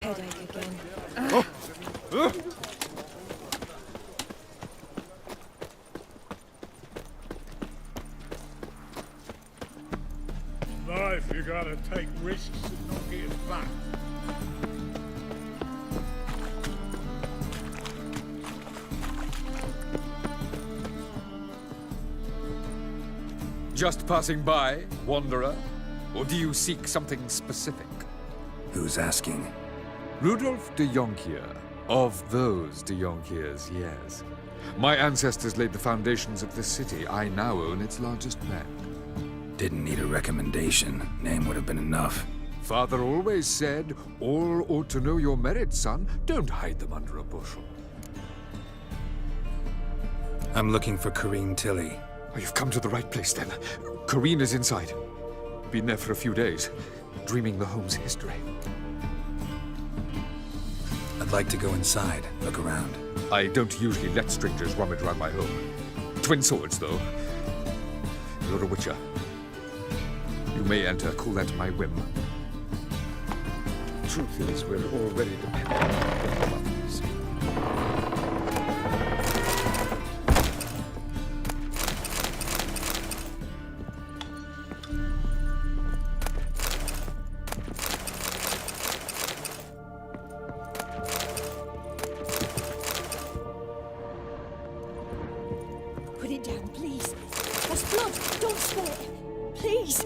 Headache again. In life, you gotta take risks and not get back. Just passing by, wanderer? Or do you seek something specific? Who's asking? Rudolf de Jonkier. Of those de Jonkiers, yes. My ancestors laid the foundations of this city. I now own its largest bank. Didn't need a recommendation. Name would have been enough. Father always said, all ought to know your merits, son. Don't hide them under a bushel. I'm looking for Corrine Tilly. Oh, you've come to the right place, then. Corrine is inside. Been there for a few days, dreaming the home's history. I'd like to go inside, look around. I don't usually let strangers rummage around my home. Twin swords, though. You're a witcher. You may enter, call that my whim. Truth is, we're already dependent on the buttons. Put it down, please. There's blood. Don't spill it. Please.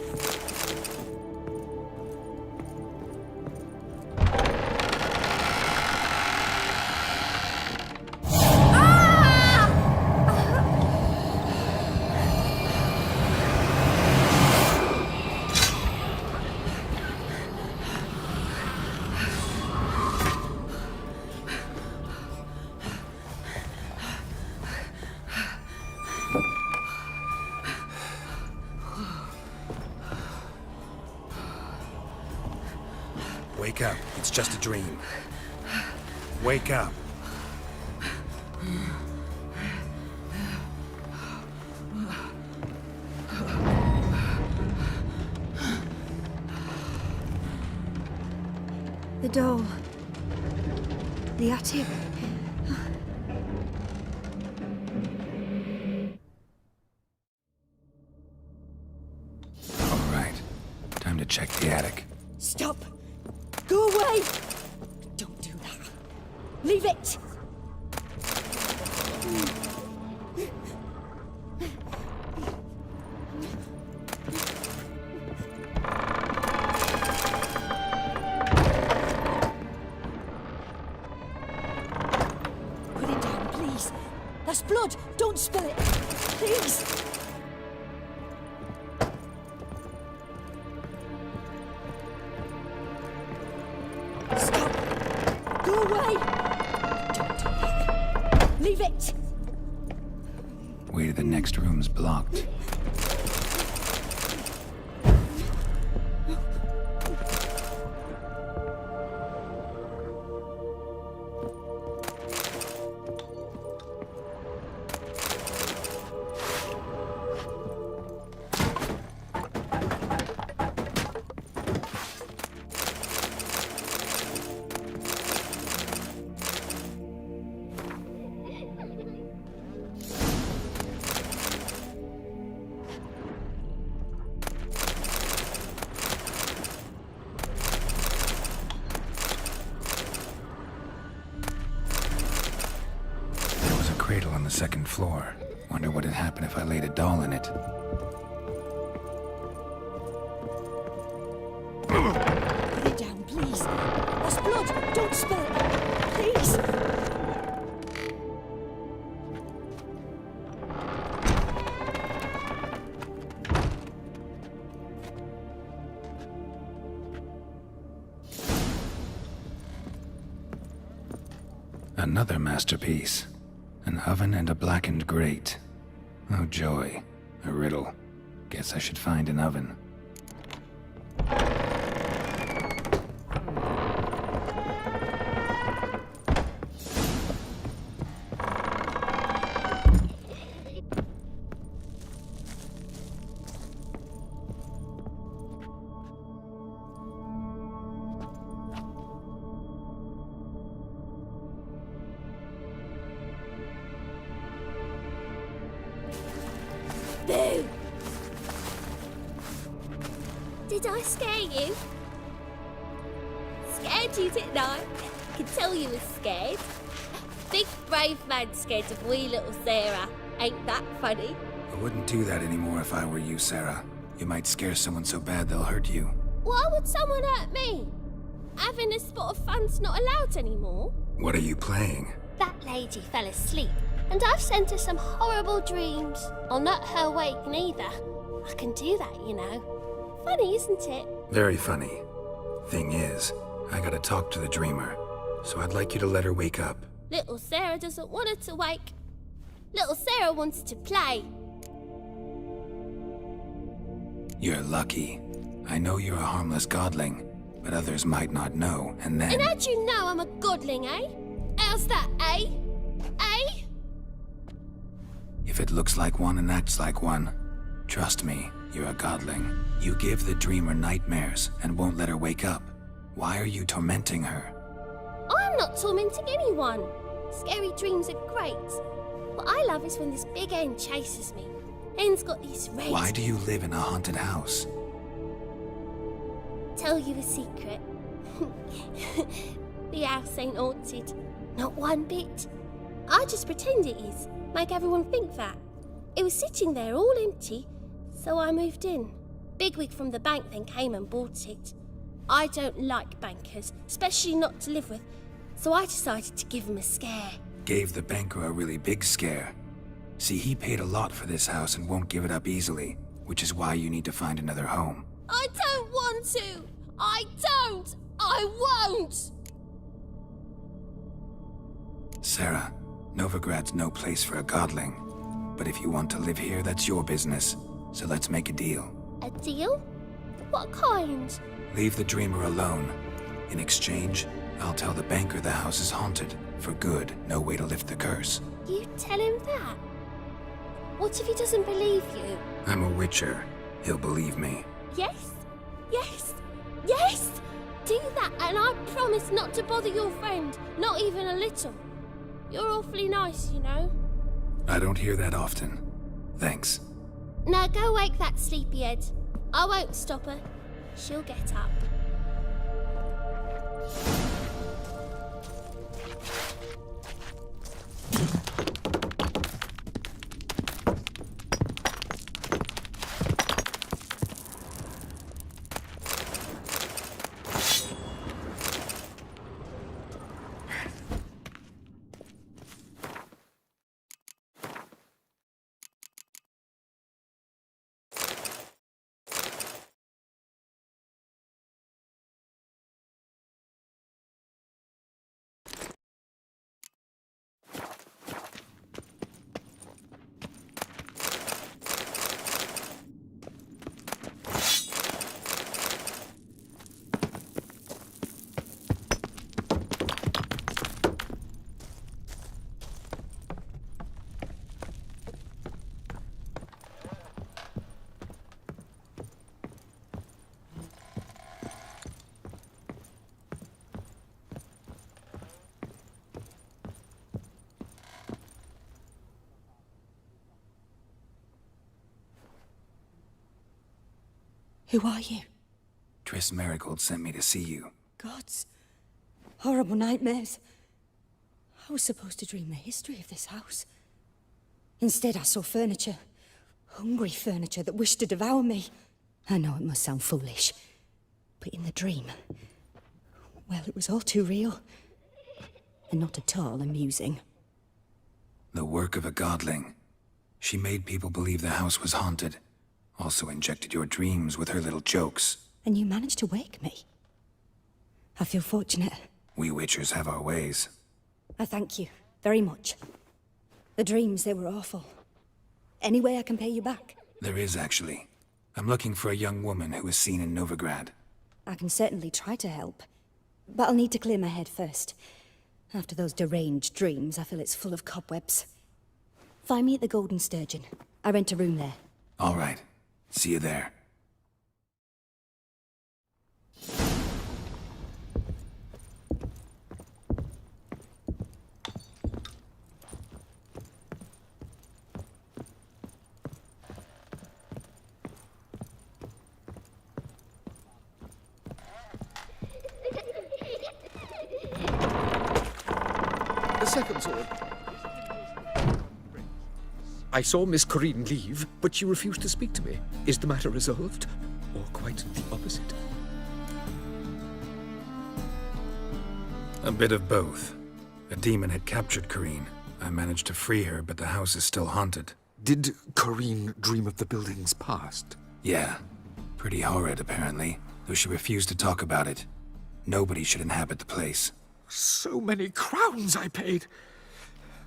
Wake up. It's just a dream. Wake up. The doll. The attic. All right. Time to check the attic. Stop. Go away. Don't do that. Leave it. Put it down, please. That's blood. Don't spill it. Please. Stop. Go away. Don't do that. Leave it. Way to the next room's blocked. Cradle on the second floor. Wonder what'd happen if I laid a doll in it. Put it down, please. That's blood. Don't spill it. Please. Another masterpiece. An oven and a blackened grate. Oh joy. A riddle. Guess I should find an oven. Boo! Did I scare you? Scared you, didn't I? I could tell you was scared. Big brave man scared of wee little Sarah. Ain't that funny? I wouldn't do that anymore if I were you, Sarah. You might scare someone so bad they'll hurt you. Why would someone hurt me? Having a spot of fun's not allowed anymore. What are you playing? That lady fell asleep, and I've sent her some horrible dreams. I'll not her wake neither. I can do that, you know. Funny, isn't it? Very funny. Thing is, I gotta talk to the dreamer, so I'd like you to let her wake up. Little Sarah doesn't want her to wake. Little Sarah wants to play. You're lucky. I know you're a harmless godling, but others might not know, and then... And how'd you know I'm a godling, eh? How's that, eh? Eh? If it looks like one and acts like one, trust me, you're a godling. You give the dreamer nightmares and won't let her wake up. Why are you tormenting her? I'm not tormenting anyone. Scary dreams are great. What I love is when this big hen chases me. Hen's got these red... Why do you live in a haunted house? Tell you a secret. The house ain't haunted. Not one bit. I just pretend it is. Make everyone think that. It was sitting there all empty, so I moved in. Bigwig from the bank then came and bought it. I don't like bankers, especially not to live with, so I decided to give him a scare. Gave the banker a really big scare. See, he paid a lot for this house and won't give it up easily, which is why you need to find another home. I don't want to! I don't! I won't! Sarah, Novigrad's no place for a godling. But if you want to live here, that's your business. So let's make a deal. A deal? What kind? Leave the dreamer alone. In exchange, I'll tell the banker the house is haunted. For good, no way to lift the curse. You tell him that? What if he doesn't believe you? I'm a witcher. He'll believe me. Yes? Yes? Yes! Do that and I promise not to bother your friend. Not even a little. You're awfully nice, you know. I don't hear that often. Thanks. Now go wake that sleepyhead. I won't stop her. She'll get up. Who are you? Triss Marigold sent me to see you. Gods. Horrible nightmares. I was supposed to dream the history of this house. Instead, I saw furniture. Hungry furniture that wished to devour me. I know it must sound foolish, but in the dream, well, it was all too real. And not at all amusing. The work of a godling. She made people believe the house was haunted. Also injected your dreams with her little jokes. And you managed to wake me. I feel fortunate. We witchers have our ways. I thank you very much. The dreams, they were awful. Any way I can pay you back? There is, actually. I'm looking for a young woman who was seen in Novigrad. I can certainly try to help. But I'll need to clear my head first. After those deranged dreams, I feel it's full of cobwebs. Find me at the Golden Sturgeon. I rent a room there. All right. See you there. second sword. I saw Miss Corinne leave, but she refused to speak to me. Is the matter resolved? Or quite the opposite? A bit of both. A demon had captured Corinne. I managed to free her, but the house is still haunted. Did Corinne dream of the building's past? Yeah. Pretty horrid, apparently, though she refused to talk about it. Nobody should inhabit the place. So many crowns I paid.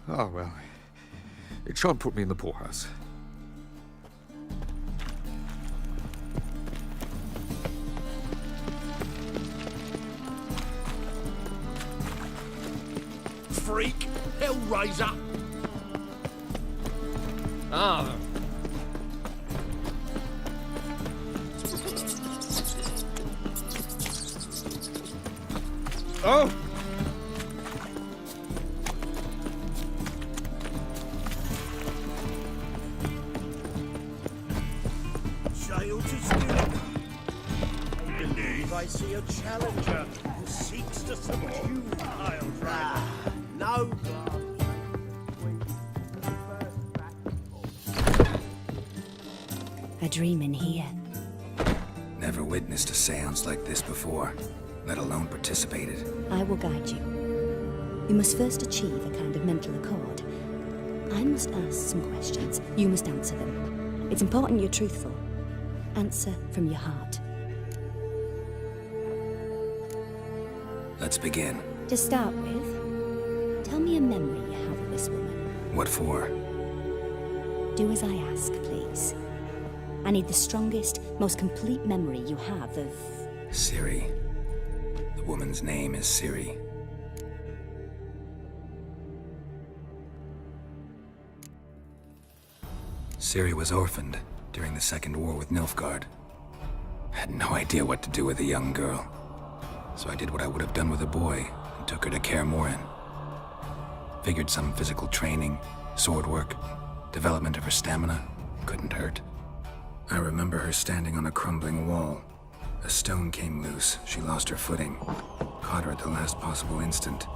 Oh, well. It shan't put me in the poorhouse. Freak! Hellraiser! Ah. Oh! Child to spirit. I believe I see a challenger who seeks to subdue I'll drive. No. A dream in here. Never witnessed a seance like this before, let alone participated. I will guide you. You must first achieve a kind of mental accord. I must ask some questions. You must answer them. It's important you're truthful. Answer from your heart. Let's begin. To start with, tell me a memory you have of this woman. What for? Do as I ask, please. I need the strongest, most complete memory you have of... Siri. The woman's name is Siri. Siri was orphaned during the Second War with Nilfgaard. Had no idea what to do with a young girl. So I did what I would have done with a boy and took her to Kaer Morhen. Figured some physical training, sword work, development of her stamina couldn't hurt. I remember her standing on a crumbling wall. A stone came loose, she lost her footing. Caught her at the last possible instant.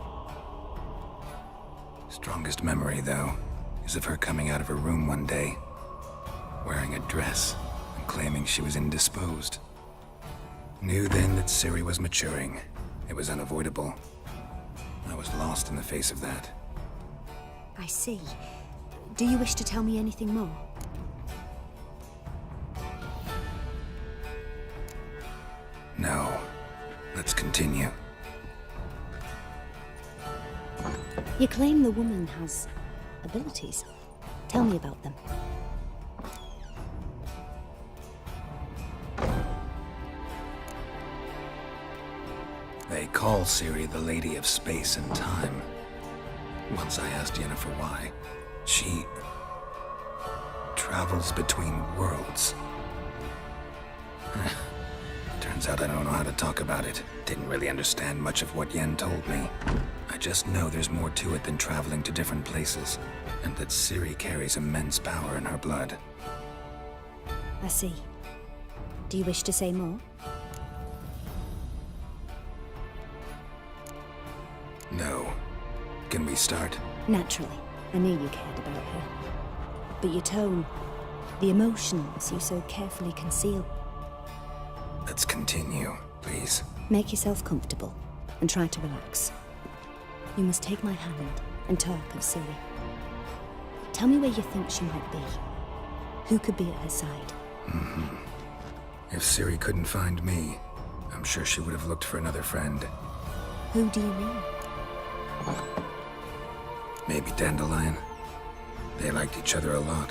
Strongest memory, though, is of her coming out of her room one day, wearing a dress and claiming she was indisposed. Knew then that Siri was maturing. It was unavoidable. I was lost in the face of that. I see. Do you wish to tell me anything more? No. Let's continue. You claim the woman has abilities. Tell me about them. They call Siri the Lady of Space and Time. Once I asked Yennefer why. She travels between worlds. Turns out I don't know how to talk about it. Didn't really understand much of what Yen told me. I just know there's more to it than traveling to different places, and that Siri carries immense power in her blood. I see. Do you wish to say more? No. Can we start? Naturally. I knew you cared about her. But your tone, the emotions you so carefully conceal. Let's continue, please. Make yourself comfortable and try to relax. You must take my hand and talk of Siri. Tell me where you think she might be. Who could be at her side? If Siri couldn't find me, I'm sure she would have looked for another friend. Who do you mean? Maybe Dandelion. They liked each other a lot.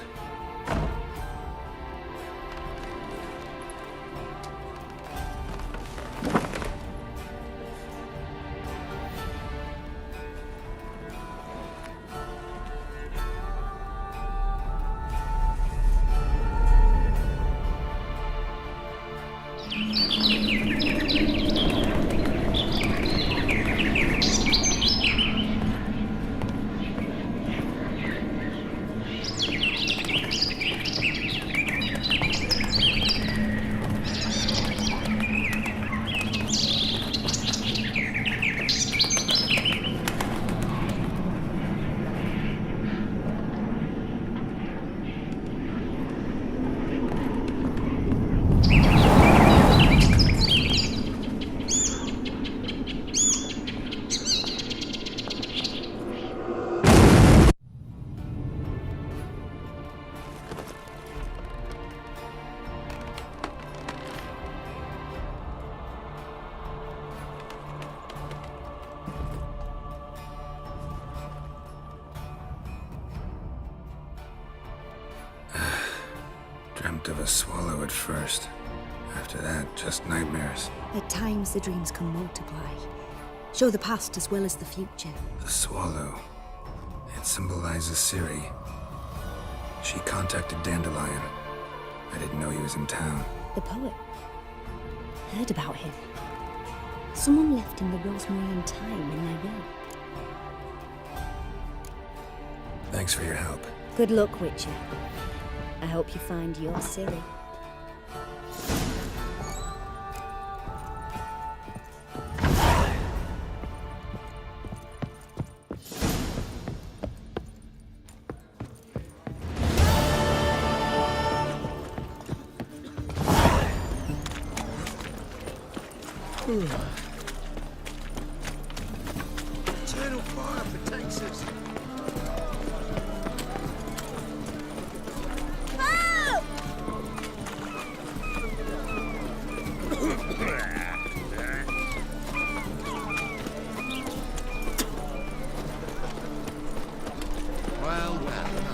a swallow at first. After that, just nightmares. At times, the dreams can multiply, show the past as well as the future. The swallow. It symbolizes Ciri. She contacted Dandelion. I didn't know he was in town. The poet. Heard about him. Someone left him the Rosemary time in their will. Thanks for your help. Good luck, Witcher. I hope you find your Ciri. Eternal fire protects us. Well,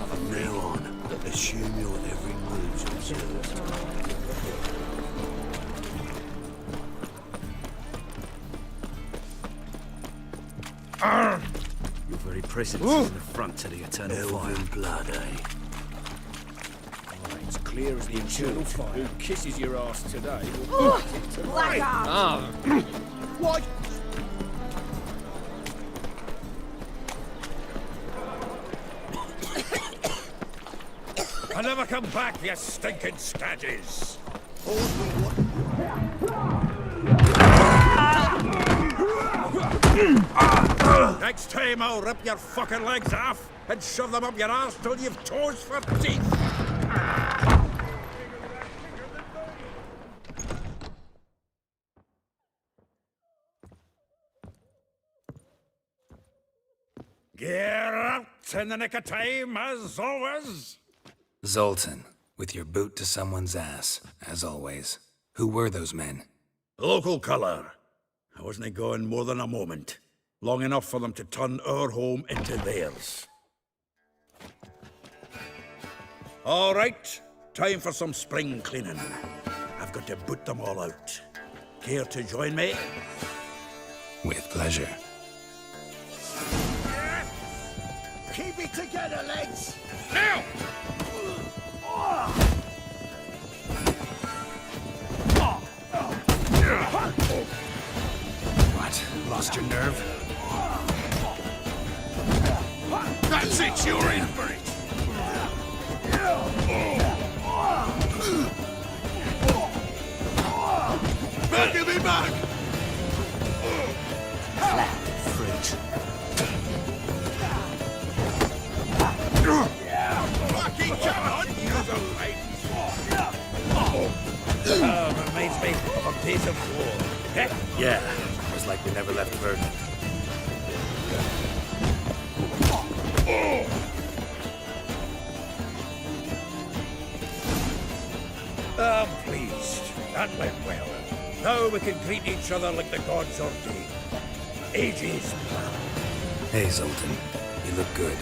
from now on, assume your every move's observed. Your very presence is an affront to the eternal fire. Elven blood, eh? It's clear as the eternal fire. Who kisses your ass today? What? I never come back, you stinking scadges! Next time I'll rip your fucking legs off and shove them up your ass till you've toes for teeth! Get out in the nick of time, as always! Zoltan, with your boot to someone's ass, as always. Who were those men? Local colour. I wasn't gone more than a moment. Long enough for them to turn our home into theirs. All right, time for some spring cleaning. I've got to boot them all out. Care to join me? With pleasure. Keep it together, lads! Now! What? Lost your nerve? That's it, you're in for it! Back of me back! Freaks. Fucking come on! Reminds me of days of war. Yeah, it was like we never left Verdun. I'm pleased. That went well. Now we can greet each other like the gods ordained. Ages plan. Hey, Zoltan. You look good.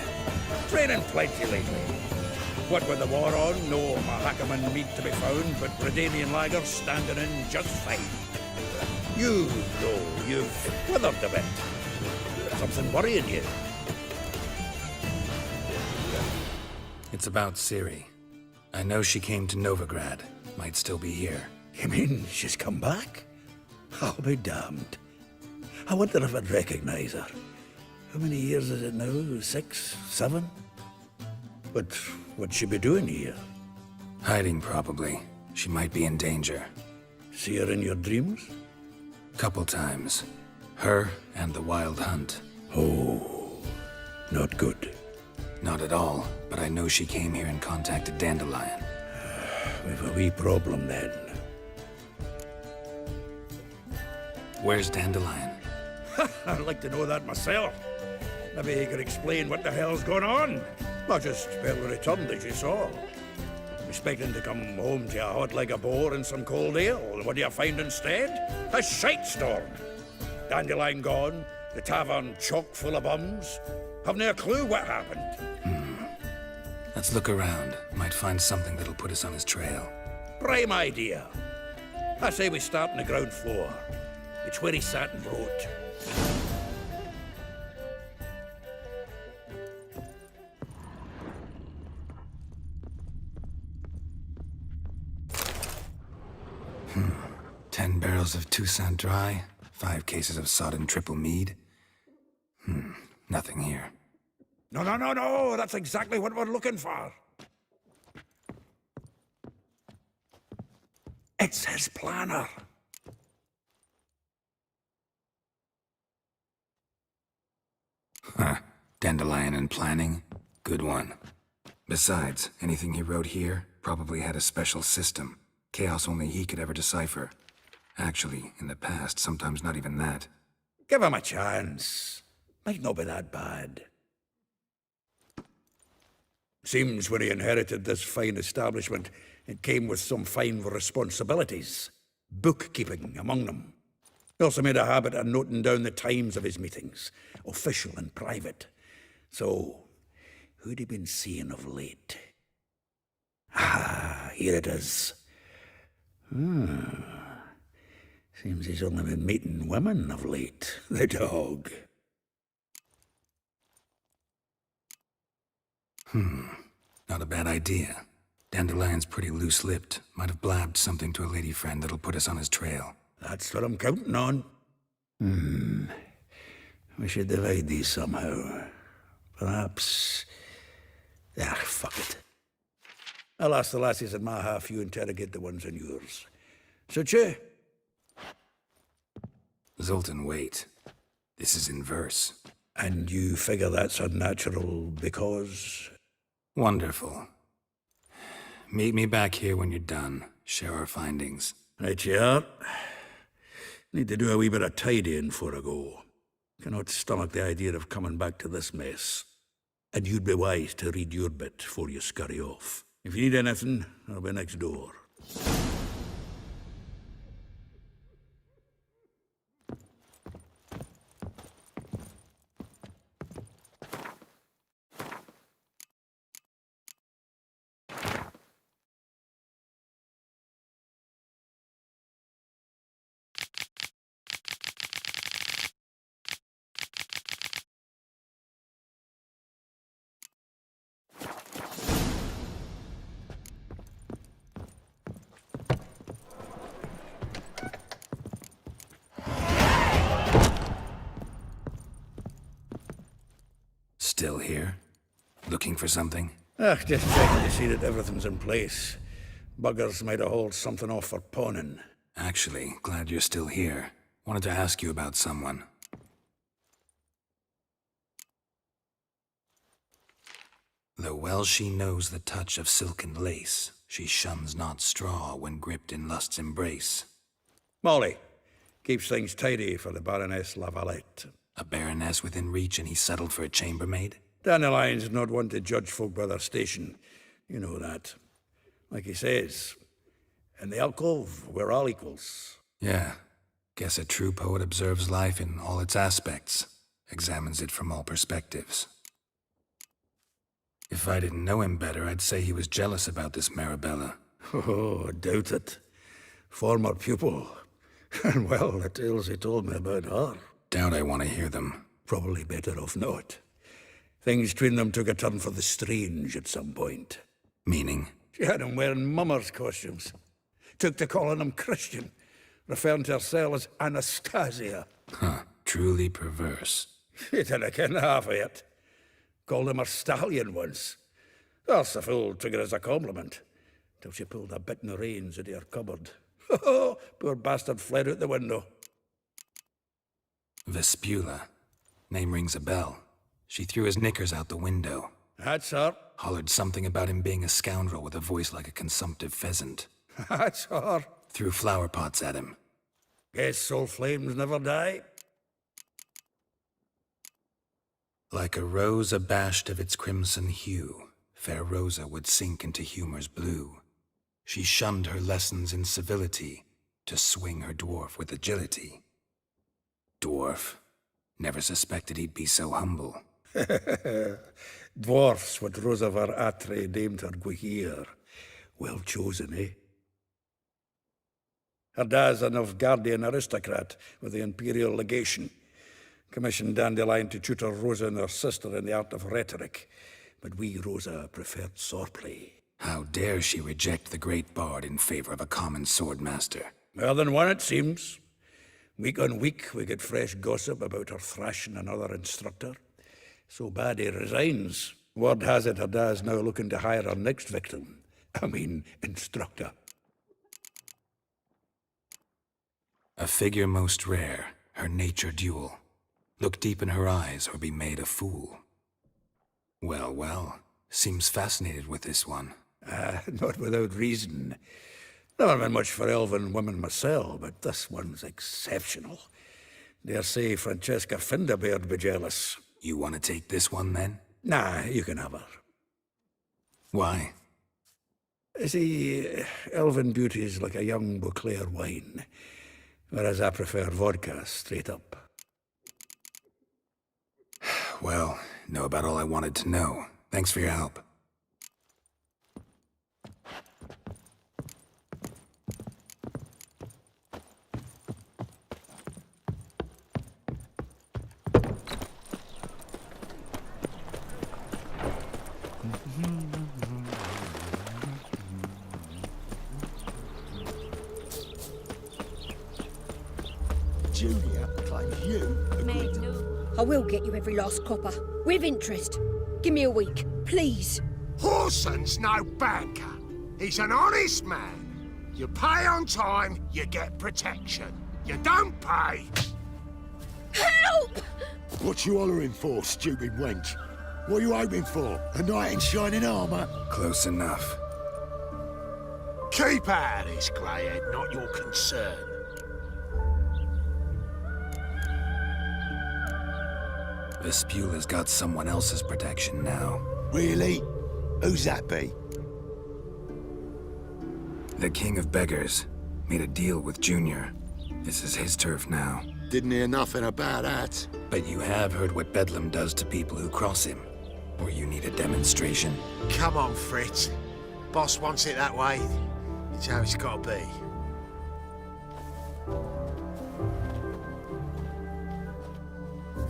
Training plenty lately. What with the war on, no Mahakaman meat to be found, but Redanian lagers standing in just fine. You, though, you've withered a bit. Something worrying you? It's about Ciri. I know she came to Novigrad. Might still be here. You mean she's come back? I'll be damned. I wonder if I'd recognize her. How many years is it now? 6, 7? But what'd she be doing here? Hiding, probably. She might be in danger. See her in your dreams? Couple times. Her and the Wild Hunt. Oh, not good. Not at all, but I know she came here and contacted Dandelion. We've a wee problem then. Where's Dandelion? I'd like to know that myself. Maybe he could explain what the hell's going on. Not just well returned, as you saw. Expecting to come home to a hot like a boar and some cold ale, and what do you find instead? A shite storm. Dandelion gone, the tavern chock full of bums. Haven't a clue what happened. Let's look around. Might find something that'll put us on his trail. Prime idea. I say we start on the ground floor. It's where he sat and wrote. Hmm. 10 barrels of Toussaint Dry, 5 cases of sodden triple mead. Nothing here. No, that's exactly what we're looking for. It's his planner. Huh. Dandelion and planning? Good one. Besides, anything he wrote here probably had a special system. Chaos only he could ever decipher. Actually, in the past, sometimes not even that. Give him a chance. Might not be that bad. Seems when he inherited this fine establishment, it came with some fine responsibilities. Bookkeeping among them. He also made a habit of noting down the times of his meetings, official and private. So, who'd he been seeing of late? Ah, here it is. Seems he's only been meeting women of late, the dog. Not a bad idea. Dandelion's pretty loose-lipped. Might have blabbed something to a lady friend that'll put us on his trail. That's what I'm counting on. We should divide these somehow. Perhaps... fuck it. I'll ask the lassies in my half, you interrogate the ones in yours. Suit you? Zoltan, wait. This is in verse. And you figure that's unnatural because... Wonderful. Meet me back here when you're done. Share our findings. Right you are. Need to do a wee bit of tidying before I go. Cannot stomach the idea of coming back to this mess. And you'd be wise to read your bit before you scurry off. If you need anything, I'll be next door. Still here? Looking for something? Just checking to see that everything's in place. Buggers might have hauled something off for pawning. Actually, glad you're still here. Wanted to ask you about someone. Though well she knows the touch of silken lace, she shuns not straw when gripped in lust's embrace. Molly. Keeps things tidy for the Baroness Lavalette. A baroness within reach and he settled for a chambermaid? Dandelion's not one to judge folk by their station. You know that. Like he says, in the alcove, we're all equals. Yeah. Guess a true poet observes life in all its aspects, examines it from all perspectives. If I didn't know him better, I'd say he was jealous about this Marabella. Oh, I doubt it. Former pupil. And well, the tales he told me about her. Doubt I want to hear them. Probably better off not. Things between them took a turn for the strange at some point. Meaning? She had him wearing mummers' costumes. Took to calling him Christian, referring to herself as Anastasia. Huh. Truly perverse. She didn't ken half of it. Called him her stallion once. That's the fool took it as a compliment. Till she pulled a bit in the reins into her cupboard. Poor bastard fled out the window. Vespula. Name rings a bell. She threw his knickers out the window. That's her. Hollered something about him being a scoundrel with a voice like a consumptive pheasant. That's her. Threw flower pots at him. Guess soul flames never die. Like a rose abashed of its crimson hue, fair Rosa would sink into humor's blue. She shunned her lessons in civility to swing her dwarf with agility. Dwarf. Never suspected he'd be so humble. Dwarfs what Rosa var Atre deemed her Guihir. Well chosen, eh? Her dad's a Novgardian aristocrat with the Imperial Legation. Commissioned Dandelion to tutor Rosa and her sister in the art of rhetoric. But we, Rosa, preferred swordplay. How dare she reject the great bard in favor of a common swordmaster? More than one, it seems. Week on week, we get fresh gossip about her thrashing another instructor. So bad he resigns. Word has it her dad's now looking to hire her next victim. Instructor. A figure most rare, her nature dual. Look deep in her eyes or be made a fool. Well, well, seems fascinated with this one. Not without reason. Never been much for elven women myself, but this one's exceptional. Dare say Francesca Finderbeard'd be jealous. You want to take this one, then? Nah, you can have her. Why? See, elven beauty's like a young Beauclair wine, whereas I prefer vodka straight up. Well, know about all I wanted to know. Thanks for your help. Julia claims you agreed to... I will get you every last copper, with interest. Give me a week, please. Horson's no banker. He's an honest man. You pay on time, you get protection. You don't pay... Help! What you hollering for, stupid wench? What are you hoping for? A knight in shining armour? Close enough. Keep out of this, greyhead, not your concern. Vespula's got someone else's protection now. Really? Who's that be? The King of Beggars made a deal with Junior. This is his turf now. Didn't hear nothing about that. But you have heard what Bedlam does to people who cross him. Or you need a demonstration? Come on, Fritz. Boss wants it that way. It's how it's got to be.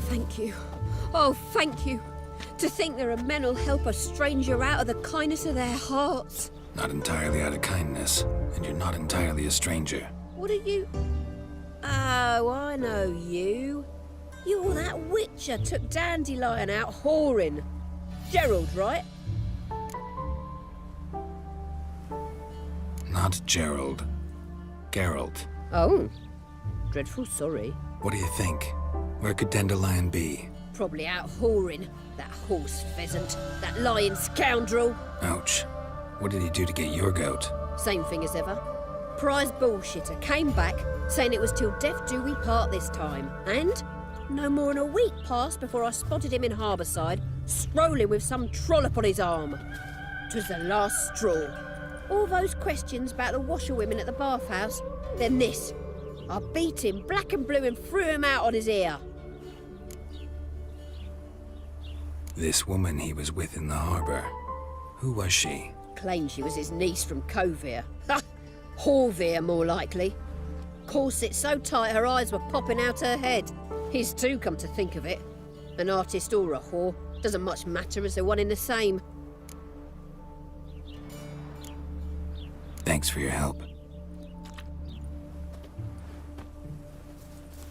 Thank you. Oh, thank you. To think there are men who'll help a stranger out of the kindness of their hearts. Not entirely out of kindness, and you're not entirely a stranger. What are you... Oh, I know you. You're that witcher took Dandelion out whoring. Gerald, right? Not Gerald. Geralt. Oh. Dreadful sorry. What do you think? Where could Dandelion be? Probably out whoring. That horse pheasant. That lying scoundrel. Ouch. What did he do to get your goat? Same thing as ever. Prize bullshitter came back, saying it was till death do we part this time. And no more than a week passed before I spotted him in Harbourside, strolling with some trollop on his arm. 'Twas the last straw. All those questions about the washerwomen at the bathhouse, then this. I beat him black and blue and threw him out on his ear. This woman he was with in the harbour. Who was she? Claimed she was his niece from Kovir. Ha! Horvir, more likely. Corset so tight her eyes were popping out her head. His too, come to think of it. An artist or a whore. Doesn't much matter as they're one in the same. Thanks for your help.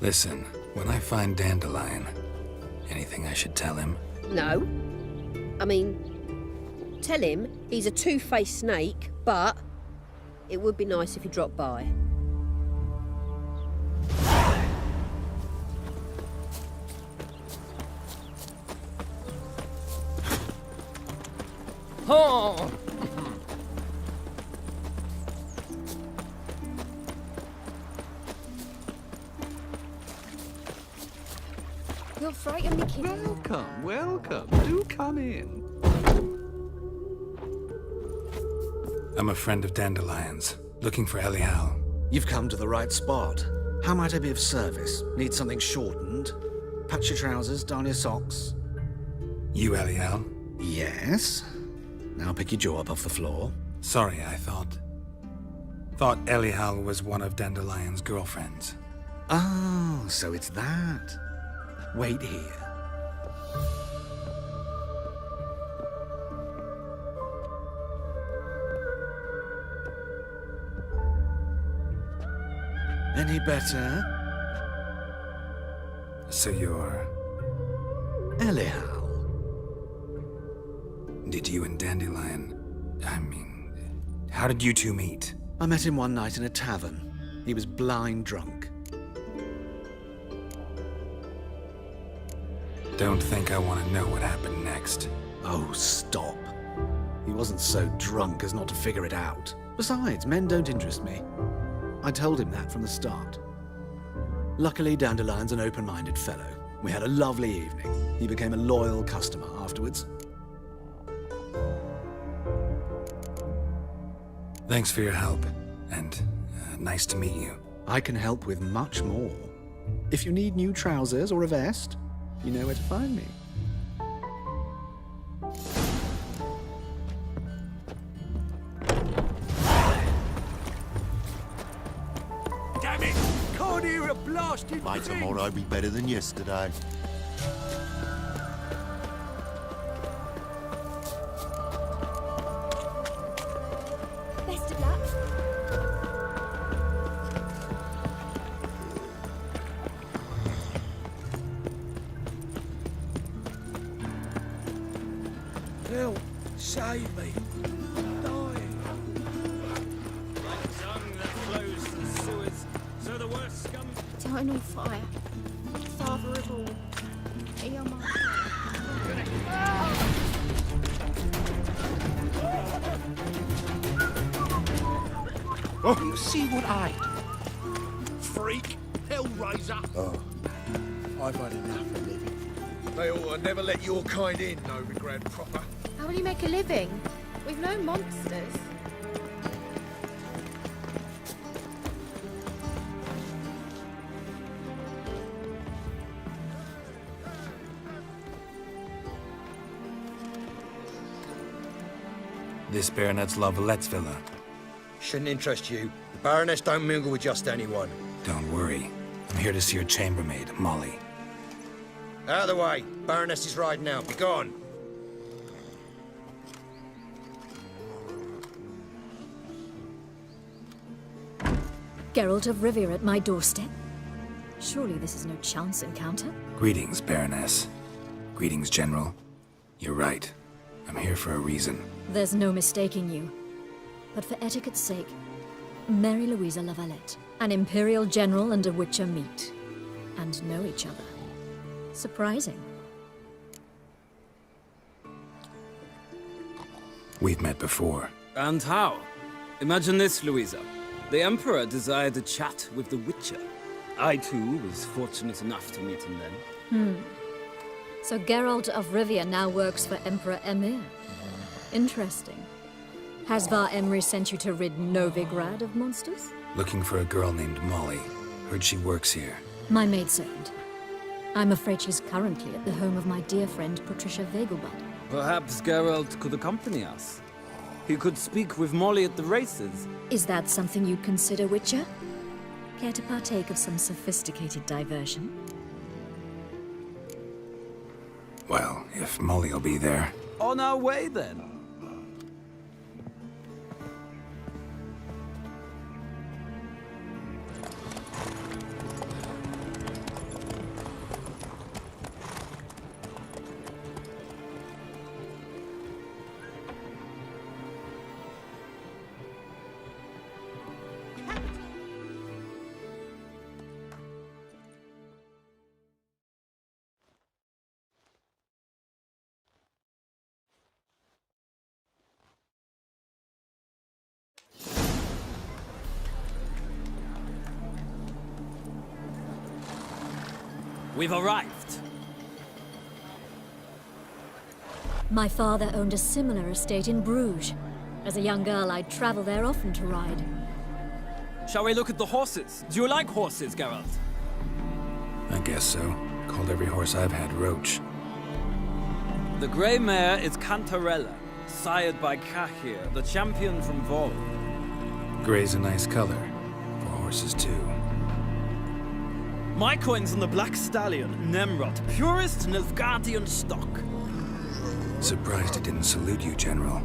Listen, when I find Dandelion, anything I should tell him? No. I mean, tell him he's a two-faced snake, but it would be nice if he dropped by. Oh! You're frightening me, kid. Welcome, welcome. Do come in. I'm a friend of Dandelion's, looking for Elial. You've come to the right spot. How might I be of service? Need something shortened? Patch your trousers, darn your socks? You Elial? Yes. Now pick your jaw up off the floor. Sorry, I thought... Thought Elihal was one of Dandelion's girlfriends. Oh, so it's that. Wait here. Any better? So you're... Elihal. Did you and Dandelion... I mean... How did you two meet? I met him one night in a tavern. He was blind drunk. Don't think I want to know what happened next. Oh, stop. He wasn't so drunk as not to figure it out. Besides, men don't interest me. I told him that from the start. Luckily, Dandelion's an open-minded fellow. We had a lovely evening. He became a loyal customer afterwards. Thanks for your help, and nice to meet you. I can help with much more. If you need new trousers or a vest, you know where to find me. Damn it! Can't hear a blasted Might thing! tomorrow be better than yesterday. Best of luck. Help! Save me! I'm dying! Like tongue that flows the sewers, so the worst scum... Eternal fire. Father of all. Hear my prayer. You see what I do? Freak! Hellraiser! Oh, I've had enough of living. They ought to never let your kind in, no regret proper. How will you make a living? We've no monsters. This Baronet's La Valette's villa. Shouldn't interest you. The Baroness don't mingle with just anyone. Don't worry. I'm here to see your chambermaid, Molly. Out of the way. Baroness is riding out. Be gone. Geralt of Rivia at my doorstep? Surely this is no chance encounter? Greetings, Baroness. Greetings, General. You're right. I'm here for a reason. There's no mistaking you. But for etiquette's sake, Mary Louisa La Valette, an Imperial General and a Witcher meet, and know each other. Surprising. We've met before. And how? Imagine this, Louisa. The Emperor desired a chat with the Witcher. I, too, was fortunate enough to meet him then. So Geralt of Rivia now works for Emperor Emir. Interesting. Has Var Emry sent you to rid Novigrad of monsters? Looking for a girl named Molly. Heard she works here. My maidservant. I'm afraid she's currently at the home of my dear friend Patricia Vegelbud. Perhaps Geralt could accompany us. He could speak with Molly at the races. Is that something you'd consider, Witcher? Care to partake of some sophisticated diversion? Well, if Molly'll be there. On our way, then. We've arrived. My father owned a similar estate in Bruges. As a young girl, I'd travel there often to ride. Shall we look at the horses? Do you like horses, Geralt? I guess so. Called every horse I've had Roach. The grey mare is Cantarella, sired by Cahir, the champion from Vol. Gray's a nice color. For horses, too. My coin's on the Black Stallion, Nemrod, purest Nilfgaardian stock. Surprised he didn't salute you, General.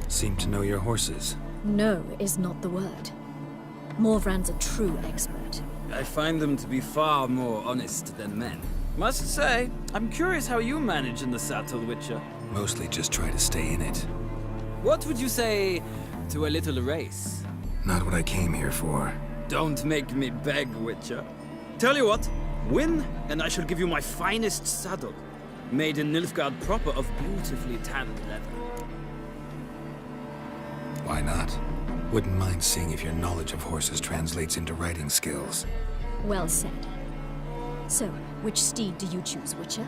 Seem to know your horses. No is not the word. Morvran's a true expert. I find them to be far more honest than men. Must say, I'm curious how you manage in the saddle, Witcher. Mostly just try to stay in it. What would you say to a little race? Not what I came here for. Don't make me beg, Witcher. Tell you what, win, and I shall give you my finest saddle. Made in Nilfgaard proper of beautifully tanned leather. Why not? Wouldn't mind seeing if your knowledge of horses translates into riding skills. Well said. So, which steed do you choose, Witcher?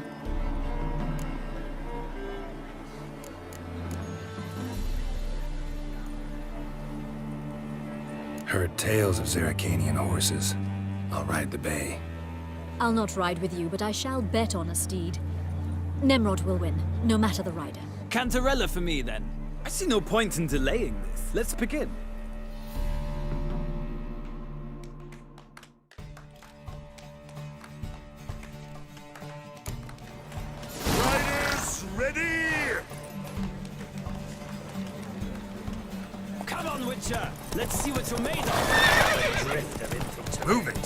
Heard tales of Zeracanian horses. I'll ride the bay. I'll not ride with you, but I shall bet on a steed. Nemrod will win, no matter the rider. Cantarella for me, then. I see no point in delaying this. Let's begin. Riders, ready! Come on, Witcher! Let's see what you're made of! Move it!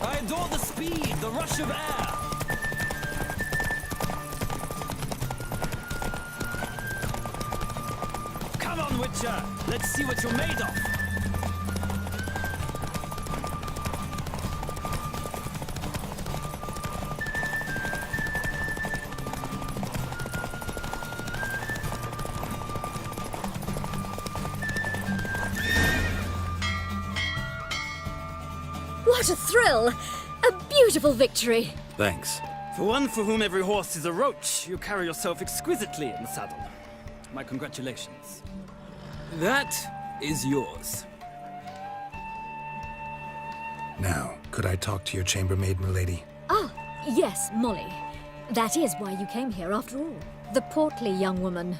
I adore the speed, the rush of air! Come on, Witcher! Let's see what you're made of! What a thrill! A beautiful victory! Thanks. For one for whom every horse is a roach, you carry yourself exquisitely in the saddle. My congratulations. That is yours. Now, could I talk to your chambermaid, milady? Ah, yes, Molly. That is why you came here after all. The portly young woman.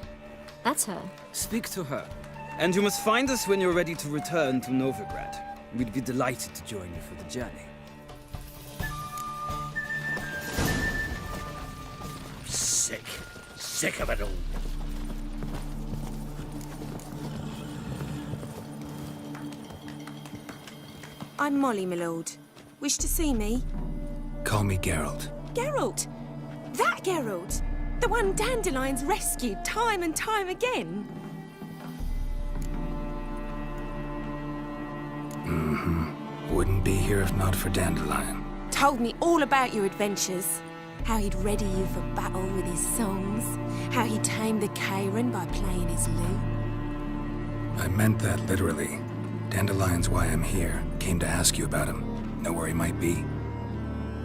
That's her. Speak to her. And you must find us when you're ready to return to Novigrad. We'd be delighted to join you for the journey. Sick. Sick of it all. I'm Molly, my lord. Wish to see me? Call me Geralt. Geralt! That Geralt! The one Dandelion's rescued time and time again! Wouldn't be here if not for Dandelion. Told me all about your adventures. How he'd ready you for battle with his songs. How he tamed the Kairan by playing his lute. I meant that literally. Dandelion's why I'm here. Came to ask you about him. Know where he might be?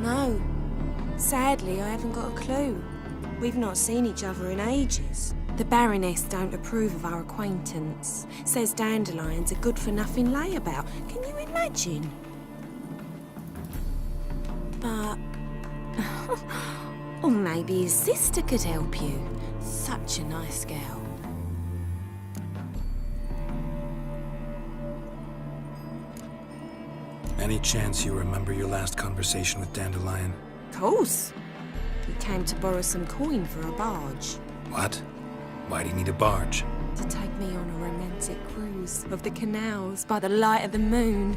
No. Sadly, I haven't got a clue. We've not seen each other in ages. The Baroness don't approve of our acquaintance. Says Dandelion's a good-for-nothing layabout. Can you imagine? But... or maybe his sister could help you. Such a nice girl. Any chance you remember your last conversation with Dandelion? Of course. He came to borrow some coin for a barge. What? Why do you need a barge? To take me on a romantic cruise of the canals by the light of the moon.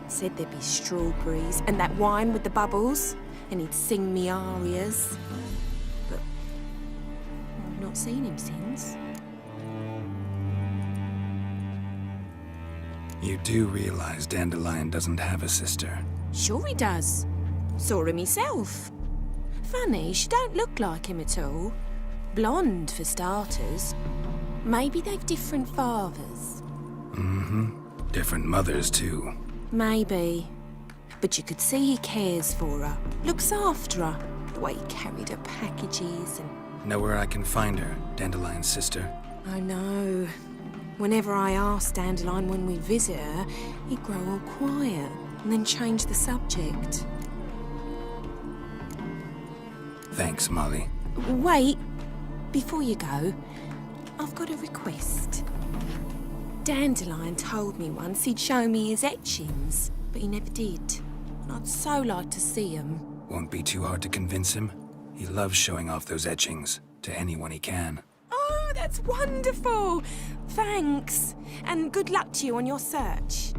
Said there'd be strawberries and that wine with the bubbles, and he'd sing me arias. But I've not seen him since. You do realize Dandelion doesn't have a sister. Sure he does. Saw him himself. Funny, she don't look like him at all. Blonde, for starters. Maybe they've different fathers. Mm-hmm. Different mothers, too. Maybe. But you could see he cares for her, looks after her, the way he carried her packages and... Know where I can find her, Dandelion's sister? I know. Whenever I asked Dandelion when we visit her, he'd grow all quiet and then change the subject. Thanks, Molly. Wait, before you go, I've got a request. Dandelion told me once he'd show me his etchings, but he never did. And I'd so like to see them. Won't be too hard to convince him. He loves showing off those etchings to anyone he can. Oh, that's wonderful! Thanks, and good luck to you on your search.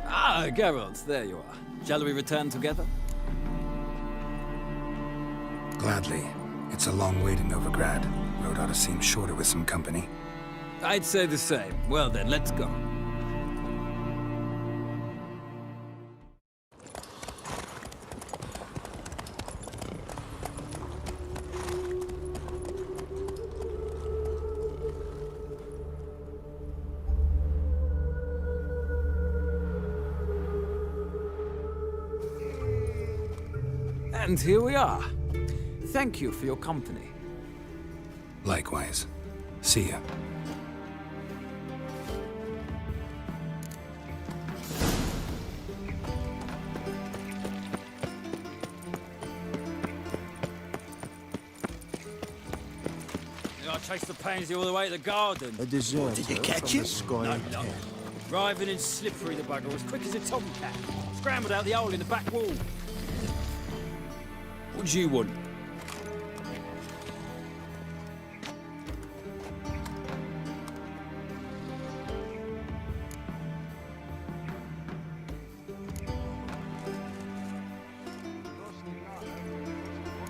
Ah, Geralt, there you are. Shall we return together? Gladly. It's a long way to Novigrad. Road ought to seem shorter with some company. I'd say the same. Well then, let's go. And here we are. Thank you for your company. Likewise. See ya. I chased the pansy all the way to the garden. A deserter. Did you catch from it? the Sky No, of no. Ten. Driving in slippery, the bugger, as quick as a tomcat. Scrambled out the hole in the back wall. What do you want?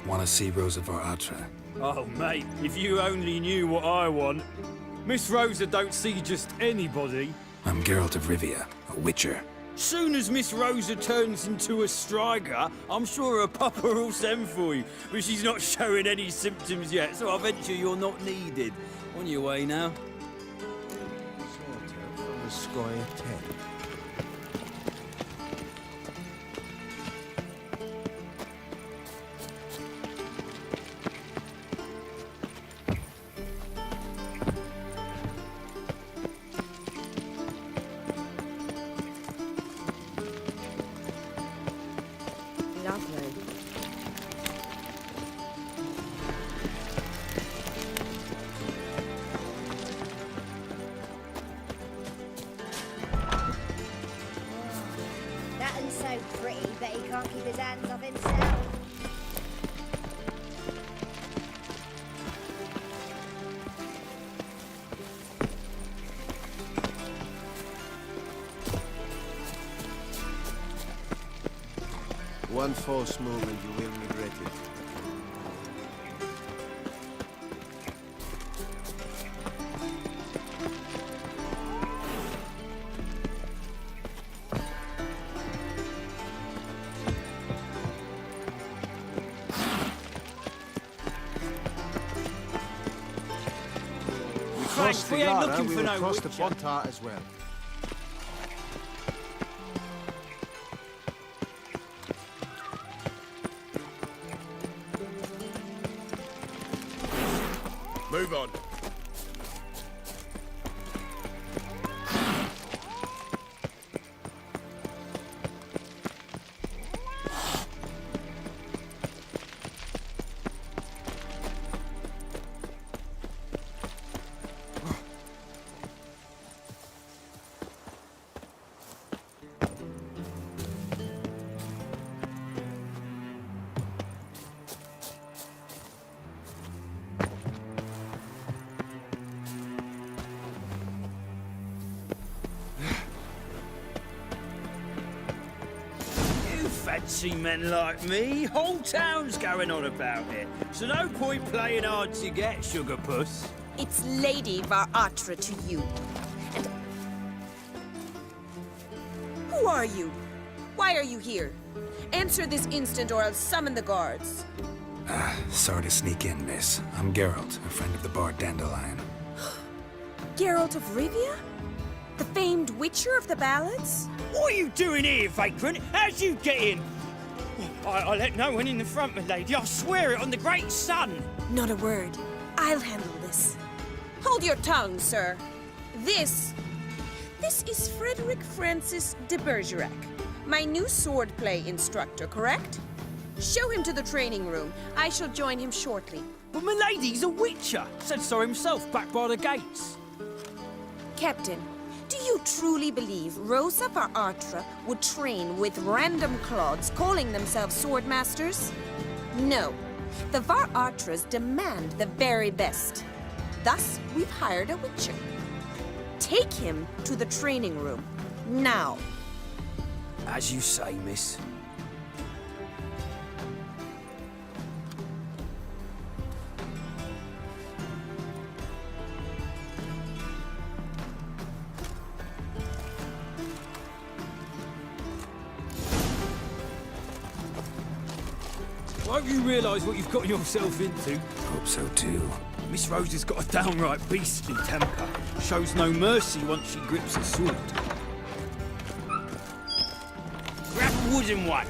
Want to see Rosa Atra? Oh, mate, if you only knew what I want. Miss Rosa don't see just anybody. I'm Geralt of Rivia, a witcher. Soon as Miss Rosa turns into a striker, I'm sure her papa will send for you. But she's not showing any symptoms yet, so I venture you're not needed. On your way now. Deserter from the Sky of Ten. Lovely. That one's so pretty, but he can't keep his hands off himself. One false move and you will regret it. We crossed the we ain't Yara, looking we for will no cross the witcher. Pontar as well. Move on. artsy men like me. Whole town's going on about it. So no point playing hard to get, sugar puss. It's Lady Varatra to you. And... Who are you? Why are you here? Answer this instant or I'll summon the guards. Sorry to sneak in, miss. I'm Geralt, a friend of the bard Dandelion. Geralt of Rivia? The famed witcher of the ballads? What are you doing here, vagrant? How'd you get in? I let no one in the front, my lady. I swear it on the great sun. Not a word. I'll handle this. Hold your tongue, sir. This is Frederick Francis de Bergerac, my new swordplay instructor, correct? Show him to the training room. I shall join him shortly. But my lady's a witcher. Said so himself back by the gates. Captain, do you truly believe Rosa Varatra would train with random clods calling themselves swordmasters? No. The Varatras demand the very best. Thus, we've hired a witcher. Take him to the training room. Now. As you say, miss. I hope you realise what you've got yourself into. Hope so too. Miss Rose has got a downright beastly temper. Shows no mercy once she grips a sword. Grab a wooden one.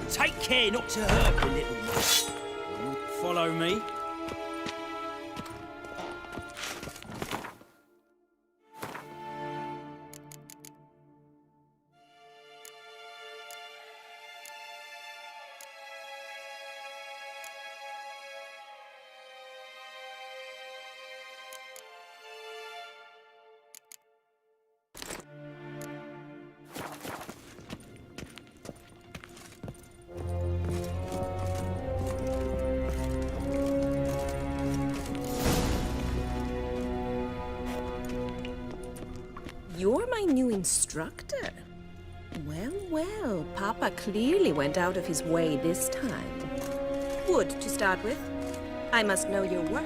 Take care not to hurt the little one. Follow me. You're my new instructor? Well, well, Papa clearly went out of his way this time. Wood, to start with. I must know your worth.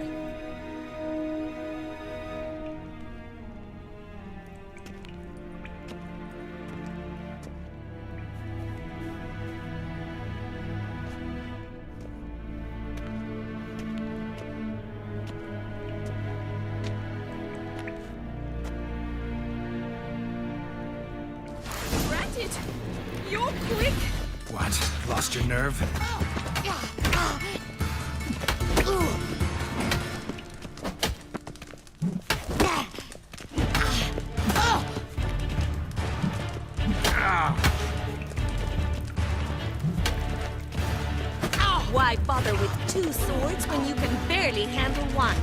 You're quick! What? Lost your nerve? Why bother with two swords when you can barely handle one?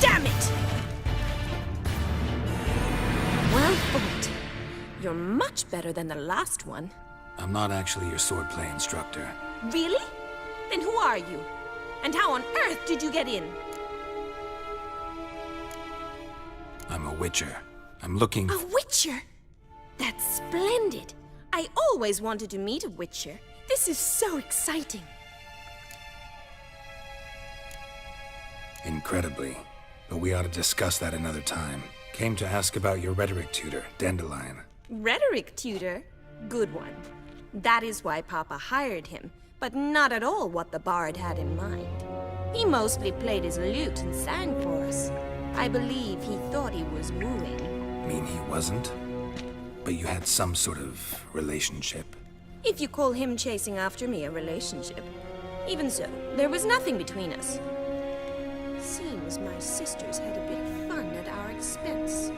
Damn it! Well fought. You're much better than the last one. I'm not actually your swordplay instructor. Really? Then who are you? And how on earth did you get in? I'm a witcher. I'm looking... A witcher? That's splendid. I always wanted to meet a witcher. This is so exciting. Incredibly. But we ought to discuss that another time. Came to ask about your rhetoric tutor, Dandelion. Rhetoric tutor? Good one. That is why Papa hired him, but not at all what the bard had in mind. He mostly played his lute and sang for us. I believe he thought he was wooing. Mean he wasn't? But you had some sort of relationship. If you call him chasing after me a relationship. Even so, there was nothing between us. Seems my sisters had a bit of fun at our expense.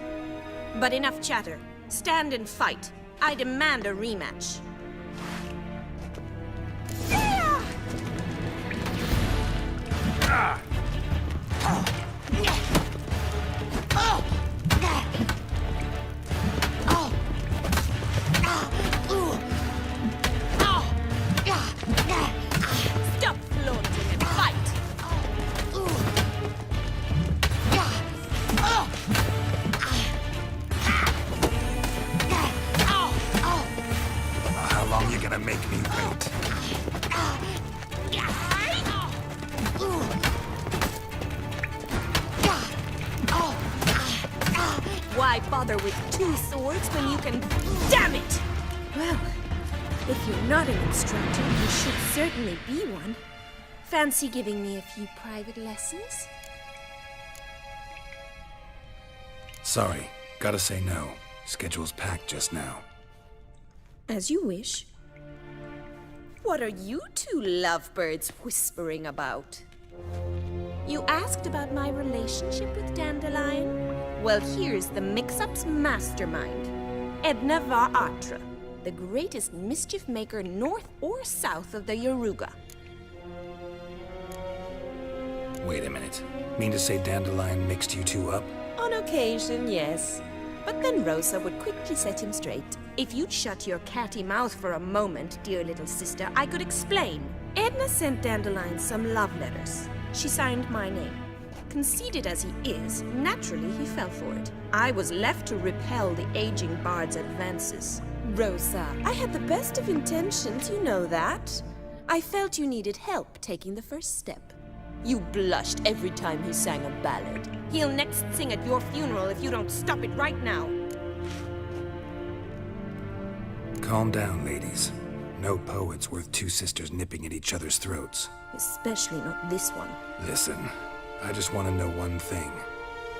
But enough chatter. Stand and fight. I demand a rematch. Stop flaunting and fight! bother with 2 swords when you can... Damn it! Well, if you're not an instructor, you should certainly be one. Fancy giving me a few private lessons? Sorry, gotta say no. Schedule's packed just now. As you wish. What are you 2 lovebirds whispering about? You asked about my relationship with Dandelion? Well, here's the mix-up's mastermind. Edna Va Atra, the greatest mischief maker north or south of the Yaruga. Wait a minute. Mean to say Dandelion mixed you 2 up? On occasion, yes. But then Rosa would quickly set him straight. If you'd shut your catty mouth for a moment, dear little sister, I could explain. Edna sent Dandelion some love letters. She signed my name. Conceited as he is, naturally he fell for it. I was left to repel the aging bard's advances. Rosa, I had the best of intentions, you know that. I felt you needed help taking the first step. You blushed every time he sang a ballad. He'll next sing at your funeral if you don't stop it right now. Calm down, ladies. No poet's worth 2 sisters nipping at each other's throats. Especially not this one. Listen, I just want to know one thing.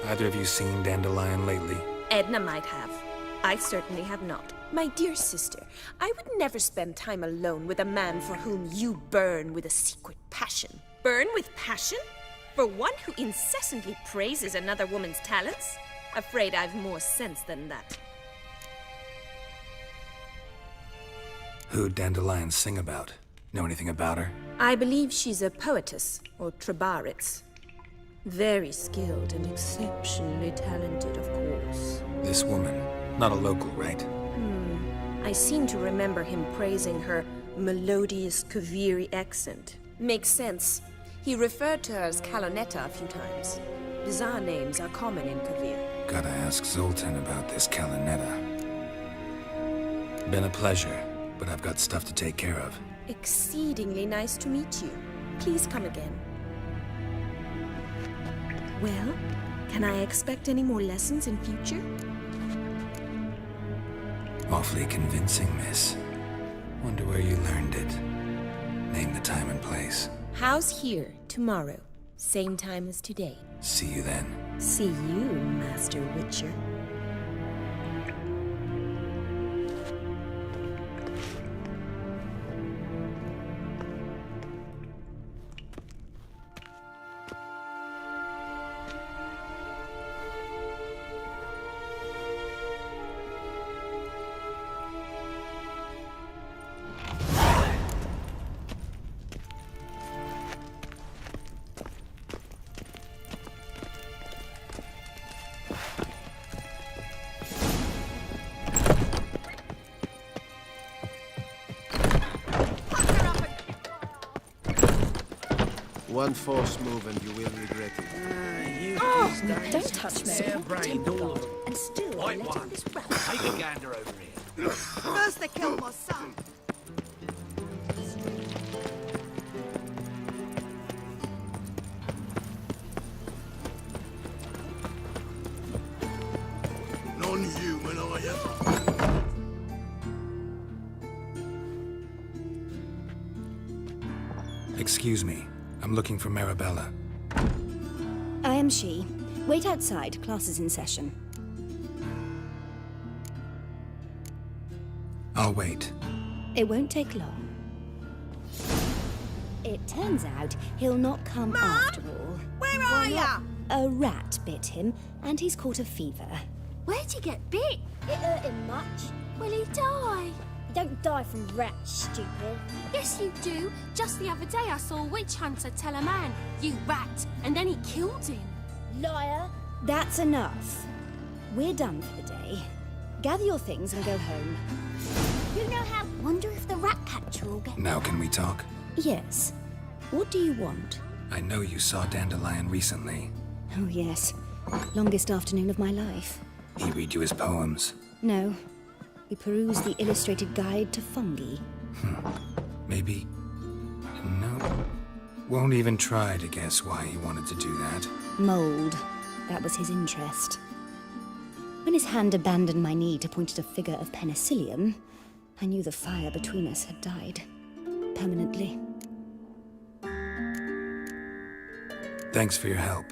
Either of you seen Dandelion lately? Edna might have. I certainly have not. My dear sister, I would never spend time alone with a man for whom you burn with a secret passion. Burn with passion? For one who incessantly praises another woman's talents? Afraid I've more sense than that. Who'd Dandelion sing about? Know anything about her? I believe she's a poetess, or trabaritz. Very skilled and exceptionally talented, of course. This woman. Not a local, right? I seem to remember him praising her melodious Kaviri accent. Makes sense. He referred to her as Kalonetta a few times. Bizarre names are common in Kavir. Gotta ask Zoltan about this Kalonetta. Been a pleasure, but I've got stuff to take care of. Exceedingly nice to meet you. Please come again. Well, can I expect any more lessons in future? Awfully convincing, miss. Wonder where you learned it. Name the time and place. House here, tomorrow. Same time as today. See you then. See you, Master Witcher. One false move and you will regret it. Don't touch me. And still let in this rat. Take a gander over here. First they killed my son. Non-human, are you? Excuse me. I'm looking for Marabella. I am she. Wait outside. Class is in session. I'll wait. It won't take long. It turns out he'll not come after all. Where are ya? A rat bit him, and he's caught a fever. Where'd he get bit? It hurt him much. Will he die? You don't die from rats, stupid. Yes, you do. Just the other day I saw a witch hunter tell a man, "You rat," and then he killed him. Liar. That's enough. We're done for the day. Gather your things and go home. You know how... Wonder if the rat catcher will get... Now can we talk? Yes. What do you want? I know you saw Dandelion recently. Oh, yes. Longest afternoon of my life. He read you his poems. No. We perused the illustrated guide to fungi. Maybe... No. Won't even try to guess why he wanted to do that. Mold. That was his interest. When his hand abandoned my knee to point at a figure of penicillium, I knew the fire between us had died. Permanently. Thanks for your help.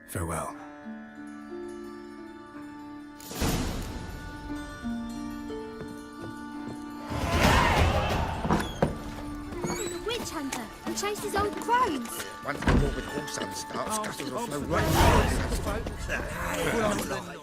Farewell. He's a witch hunter and chases old crones. Once the war with Horsan starts, gutters will flow right through.